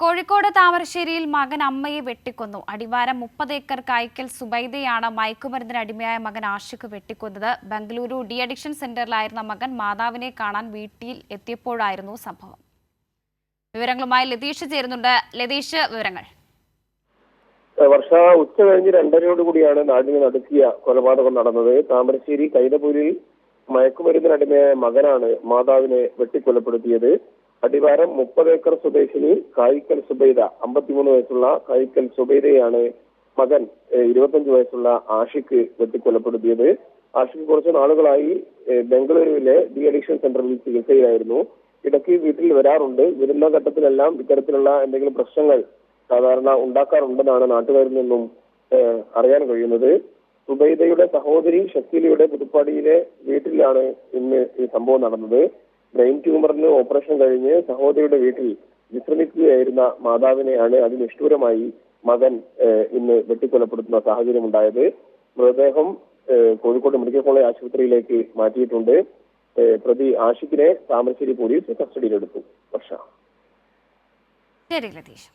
കോഴിക്കോട് താമരശ്ശേരിയിൽ മകൻ അമ്മയെ വെട്ടിക്കൊന്നു. അടിവാരം 30 ഏക്കർ കായ്ക്കൽ സുബൈദയാണ് മയക്കുമരുന്നിന് അടിമയായ മകൻ ആഷിഖ് വെട്ടിക്കൊന്നത്. ബംഗളൂരു ഡി അഡിക്ഷൻ സെന്ററിലായിരുന്ന മകൻ മാതാവിനെ കാണാൻ വീട്ടിൽ എത്തിയപ്പോഴായിരുന്നു സംഭവം. വിവരങ്ങളുമായി ലതീഷ് ചേരുന്നുണ്ട്. ലതീഷ്, വിവരങ്ങൾ. വർഷ ഉച്ച കഴിഞ്ഞ് 2:30യോടുകൂടിയാണ് നാടിനെ നടുക്കിയ കൊലപാതകം നടന്നത്. താമരശ്ശേരി കൈതപൂരിൽ മയക്കുമരുന്നിനടിമയായ മകനാണ് മാതാവിനെ വെട്ടിക്കൊലപ്പെടുത്തിയത്. അടിവാരം 30 ഏക്കർ സ്വദേശിനി കായിക്കൽ സുബൈദ, 53 വയസ്സുള്ള കായിക്കൽ സുബൈദയാണ് മകൻ 25 വയസ്സുള്ള ആഷിഖ് വെട്ടിക്കൊലപ്പെടുത്തിയത്. ആഷിഖ് കുറച്ച് നാളുകളായി ബംഗളൂരുവിലെ ഡി അഡിക്ഷൻ സെന്ററിൽ ചികിത്സയിലായിരുന്നു. ഇടയ്ക്ക് വീട്ടിൽ വരാറുണ്ട്. വരുന്ന ഘട്ടത്തിലെല്ലാം ഇത്തരത്തിലുള്ള എന്തെങ്കിലും പ്രശ്നങ്ങൾ സാധാരണ ഉണ്ടാക്കാറുണ്ടെന്നാണ് നാട്ടുകാരിൽ നിന്നും അറിയാൻ കഴിയുന്നത്. സുബൈദയുടെ സഹോദരി ഷക്കീലയുടെ പുതുപ്പാടിയിലെ വീട്ടിലാണ് ഇന്ന് ഈ സംഭവം നടന്നത്. ബ്രെയിൻ ട്യൂമറിന് ഓപ്പറേഷൻ കഴിഞ്ഞ് സഹോദരിയുടെ വീട്ടിൽ വിശ്രമിക്കുകയായിരുന്ന മാതാവിനെയാണ് അതിനിഷ്ഠൂരമായി മകൻ ഇന്ന് വെട്ടിക്കൊലപ്പെടുത്തുന്ന സാഹചര്യം ഉണ്ടായത്. മൃതദേഹം കോഴിക്കോട് മെഡിക്കൽ കോളേജ് ആശുപത്രിയിലേക്ക് മാറ്റിയിട്ടുണ്ട്. പ്രതി ആഷിഖിനെ താമരശ്ശേരി പോലീസ് കസ്റ്റഡിയിലെടുത്തു. വർഷ. ശരി ലതീഷ്.